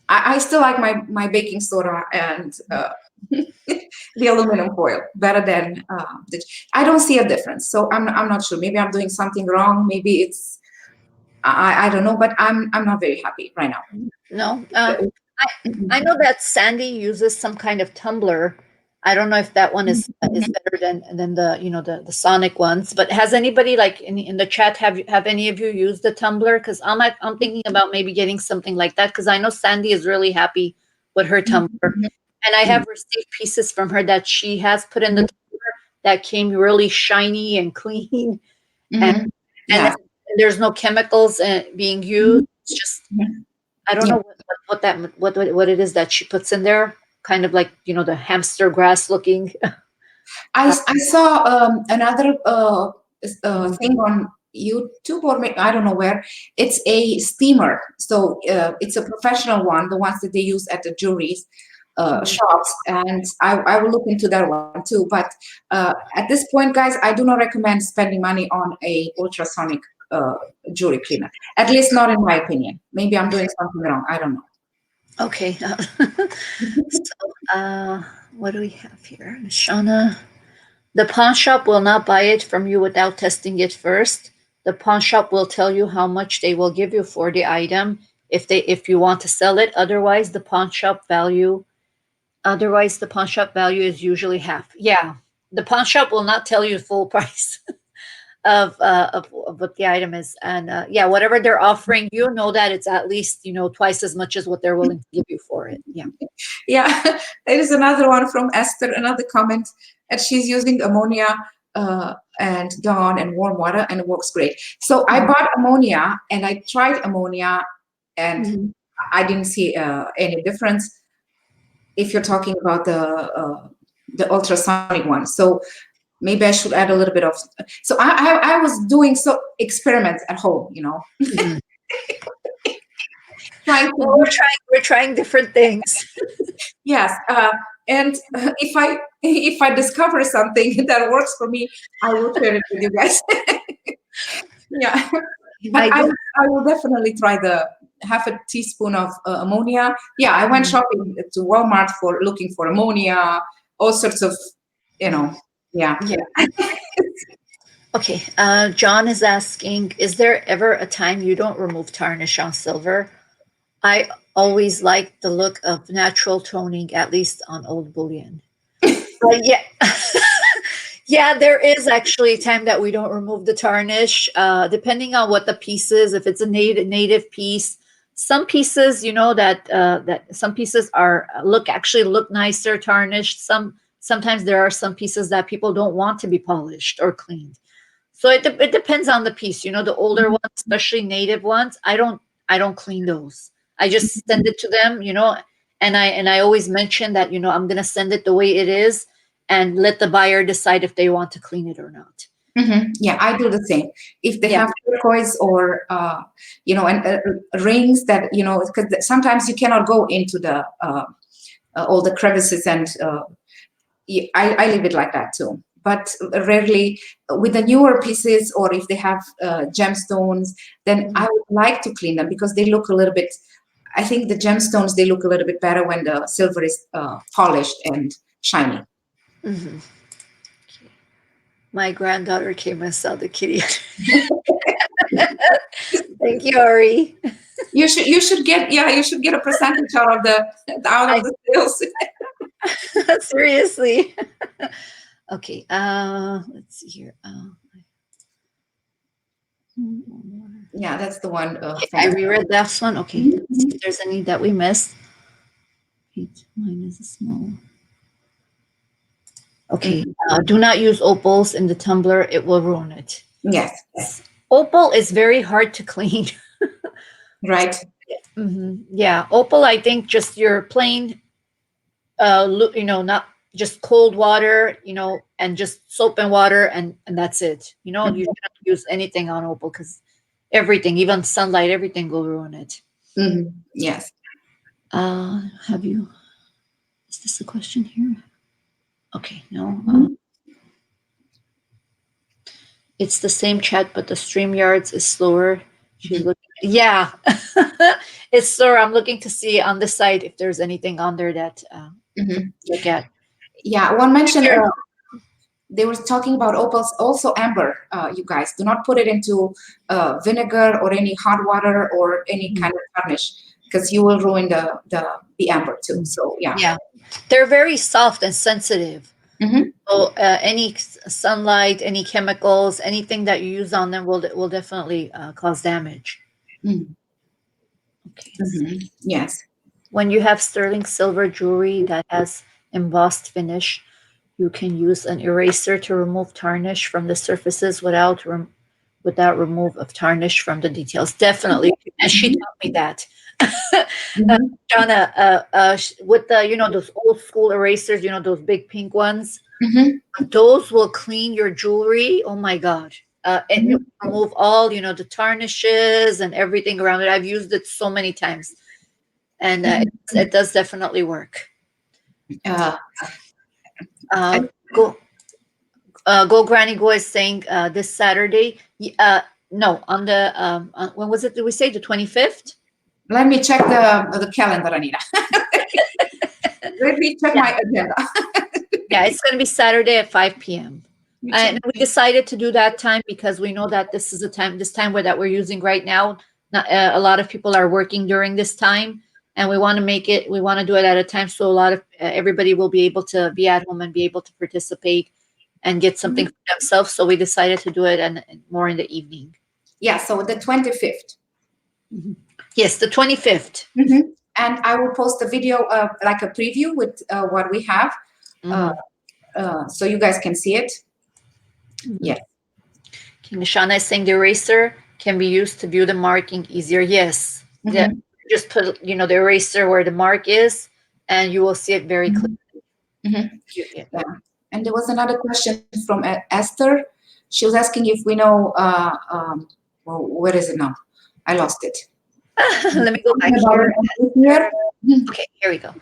I still like my baking soda and the aluminum foil better than I don't see a difference. So I'm not sure. Maybe I'm doing something wrong. Maybe it's I don't know, but I'm not very happy right now. No, I know that Sandy uses some kind of tumbler. I don't know if that one is better than the the Sonic ones. But has anybody like in the chat have any of you used the tumbler? Because I'm thinking about maybe getting something like that because I know Sandy is really happy with her tumbler, and I have received pieces from her that she has put in the tumbler that came really shiny and clean, and Yeah. there's no chemicals being used. It's just I don't Yeah. know what it is that she puts in there. Kind of like the hamster grass looking. I saw another thing on YouTube or I don't know where. It's a steamer, so it's a professional one, the ones that they use at the jewelry shops, and I will look into that one too. But at this point, guys, I do not recommend spending money on a ultrasonic jewelry cleaner. At least not in my opinion. Maybe I'm doing something wrong. I don't know. Okay. So, what do we have here, Shauna? The pawn shop will not buy it from you without testing it first. The pawn shop will tell you how much they will give you for the item if you want to sell it. Otherwise the pawn shop value is usually half. Yeah. The pawn shop will not tell you full price of what the item is. And yeah, whatever they're offering, that it's at least, twice as much as what they're willing to give you for it. Yeah. Yeah, there is another one from Esther, another comment, and she's using ammonia and Dawn and warm water, and it works great. So I bought ammonia and I tried ammonia, and I didn't see any difference. If you're talking about the ultrasonic one, so maybe I should add a little bit of. So I was doing experiments at home, trying to. Well, we're trying different things. Yes, and if I discover something that works for me, I will share it with you guys. Yeah, but I will definitely try the half a teaspoon of ammonia. Yeah, I went shopping to Walmart for looking for ammonia, all sorts of, yeah. Yeah. Okay. John is asking, is there ever a time you don't remove tarnish on silver? I always like the look of natural toning, at least on old bullion. Yeah. Yeah, there is actually a time that we don't remove the tarnish, depending on what the piece is. If it's a native piece, some pieces, that some pieces look nicer tarnished. Sometimes there are some pieces that people don't want to be polished or cleaned. So it depends on the piece. The older ones, especially native ones, I don't clean those. I just send it to them, and I always mention that, I'm gonna send it the way it is and let the buyer decide if they want to clean it or not. Yeah, I do the same. If they have turquoise or and rings that because sometimes you cannot go into the all the crevices, and I leave it like that too. But rarely with the newer pieces, or if they have gemstones, then I would like to clean them because they look a little bit. I think the gemstones, they look a little bit better when the silver is polished and shiny. Mm-hmm. My granddaughter came and saw the kitty. Thank you, Ari. You should get a percentage out of the sales. Seriously. Okay. Let's see here. Yeah, that's the one. I reread that one. Okay. Let's see if there's any that we missed. Mine is a small. Okay. Do not use opals in the tumbler. It will ruin it. Yes. Opal is very hard to clean. Right. Yeah. Opal, I think just your plain, not just cold water, and just soap and water, and that's it. You Mhm. shouldn't use anything on opal because everything, even sunlight, everything will ruin it. Yes. Have you? Is this a question here? Okay, no. Mhm. It's the same chat, but the StreamYards is slower. She's Mhm. looking. Yeah, it's slower. I'm looking to see on the site if there's anything on there that Mhm. look at. Yeah, one mention Here. they were talking about opals, also amber. You guys do not put it into vinegar or any hot water or any kind of tarnish because you will ruin the amber too. So yeah. Yeah, they're very soft and sensitive. Hmm. So any sunlight, any chemicals, anything that you use on them will definitely cause damage. Hmm. Okay. Yes. When you have sterling silver jewelry that has embossed finish, you can use an eraser to remove tarnish from the surfaces without remove of tarnish from the details. Definitely, and she Mhm. taught me that. Mhm. Shauna, with the those old school erasers, those big pink ones, Mhm. those will clean your jewelry. Oh my god! And Mhm. remove all the tarnishes and everything around it. I've used it so many times, and it does definitely work. Uh, Uh, go Go Granny Go is saying this Saturday. No, on the when was it? Did we say the 25th? Let me check the calendar, Anita. Let me check Yeah, my agenda. yeah, it's going to be Saturday at 5 p.m. Let me check. And we decided to do that time because we know that this time where that we're using right now. Not, a lot of people are working during this time, and we want to we want to do it at a time so a lot of everybody will be able to be at home and be able to participate and get something Mhm. for themselves. So we decided to do it and more in the evening. Yeah, so the 25th. Mhm. Yes, the 25th. Hmm. And I will post a video, like a preview with what we have, uh, Mhm. so you guys can see it. Mhm. Yes. King Nishana is saying the eraser can be used to view the marking easier. Yes. Yeah. Hmm. Just put, the eraser where the mark is, and you will see it very Hmm. clearly. Hmm. Yeah. Yeah. And there was another question from Esther. She was asking if we know, well, where is it now? I lost it. Let me go back Something about here. here. Mhm. Okay, here we go.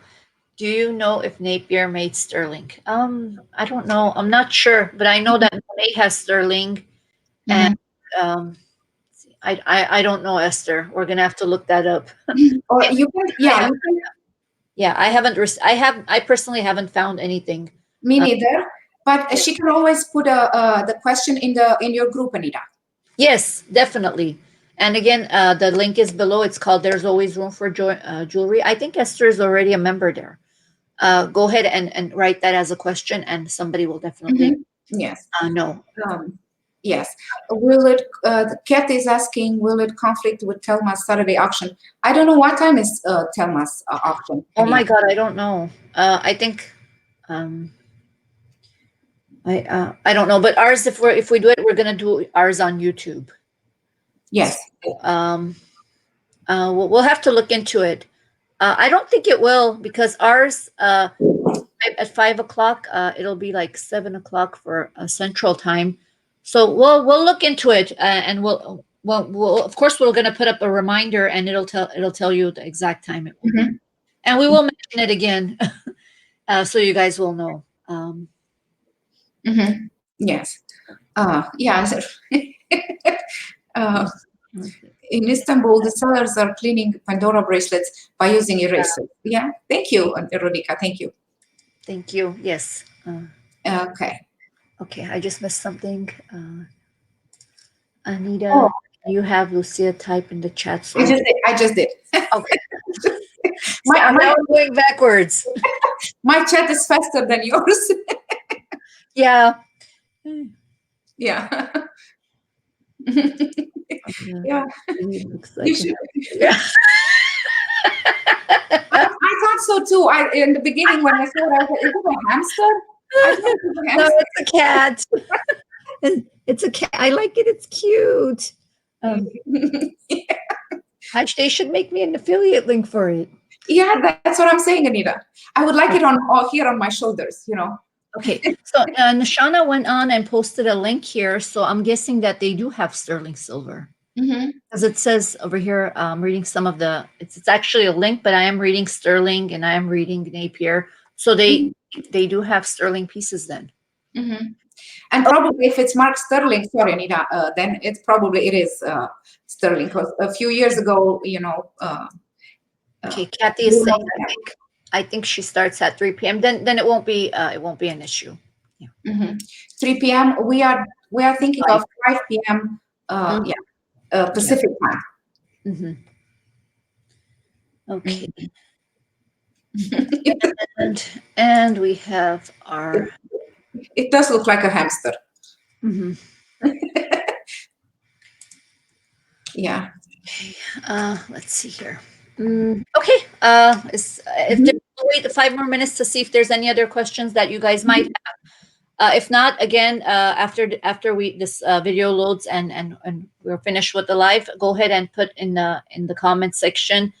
Do you know if Napier made sterling? I don't know. I'm not sure, but I know that Monet has sterling, and Mhm. um, I don't know, Esther. We're gonna have to look that up. Or you can, I yeah, have, you can. yeah, I haven't. I personally haven't found anything. Me Uh, neither. But she can always put the question in your group, Anita. yes, definitely. And again, the link is below. It's called "There's Always Room for Jewelry." I think Esther is already a member there. Go ahead and write that as a question, and somebody will definitely Hmm. Yes. know. Um, yes. Will it? Kat is asking, will it conflict with Telma's Saturday auction? I don't know what time is Telma's auction, Oh my Anita. God, I don't know. I think um, I don't know, but ours if we do it, we're gonna do ours on YouTube. So, Yes. um, we'll have to look into it. I don't think it will because ours at 5 o'clock. It'll be like 7 o'clock for Central Time. So we'll look into it and we'll of course we're gonna put up a reminder and it'll tell you the exact time it will be, Hmm. and we will mention it again so you guys will know. Hmm. Yes. Yeah. uh, in Istanbul, the sellers are cleaning Pandora bracelets by using erasers. Yeah. Thank you, Veronica. Thank you. Thank you. Yes. Okay. Okay, I just missed something. Anita, Oh, you have Lucia type in the chat. So I just did. I just did. okay. See, My my now I'm going backwards. my chat is faster than yours. Yeah. Yeah. Okay. Yeah. It looks You like should. yeah. I thought so too. I in the beginning when I saw it, I was like, "Is it a hamster?" I thought it was a No, hamster. it's a cat. It's a cat. I like it. It's cute. They should make me an affiliate link for it. Yeah, that's what I'm saying, Anita. I would like it on here on my shoulders. Okay, so Nishana went on and posted a link here, so I'm guessing that they do have sterling silver. Mm-hmm. As it says over here, I'm reading some of the. It's actually a link, but I am reading sterling and I am reading Napier, so they do have sterling pieces then. Mm-hmm. And probably if it's marked sterling, sorry, Anita, then it is sterling. Because a few years ago, Okay, Kathy is saying I think she starts at 3 p.m. Then it won't be an issue. Yeah. Mm-hmm. 3 p.m. We are thinking of 5 p.m. Pacific time. Mm-hmm. Okay. Mm-hmm. and we have our. It does look like a hamster. Mm-hmm. Yeah. Okay. Let's see here. Okay. If there's wait 5 more minutes to see if there's any other questions that you guys might have. If not, again, after we this video loads and we're finished with the live, go ahead and put in the comment section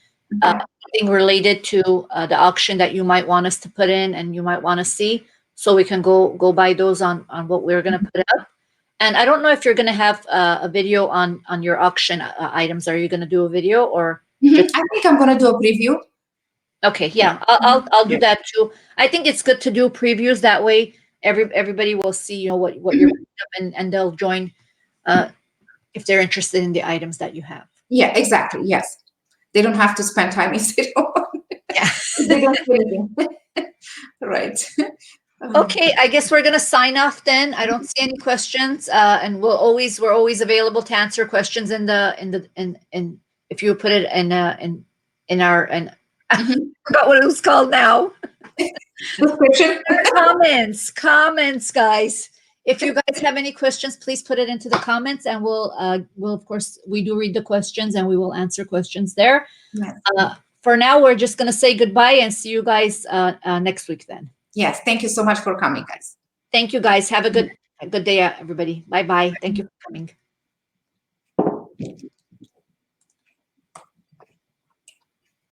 anything related to the auction that you might want us to put in and you might want to see, so we can go by those on what we're going to put up. And I don't know if you're going to have a video on your auction items. Are you going to do a video or? Mm-hmm. I think I'm going to do a preview. Okay, yeah, I'll do that too. I think it's good to do previews, that way everybody will see what you're putting up, and they'll join if they're interested in the items that you have. Yeah, exactly. Yes, they don't have to spend time if they don't. Yeah. They don't do anything. Right. Okay, I guess we're gonna sign off then. I don't see any questions, and we're always available to answer questions in if you put it in our I forgot what it was called now. Description. Comments, guys. If you guys have any questions, please put it into the comments, and we'll of course, we do read the questions and we will answer questions there. Yes. For now, we're just gonna say goodbye and see you guys next week then. Yes, thank you so much for coming, guys. Thank you, guys. Have a good day, everybody. Bye bye. Thank you for coming.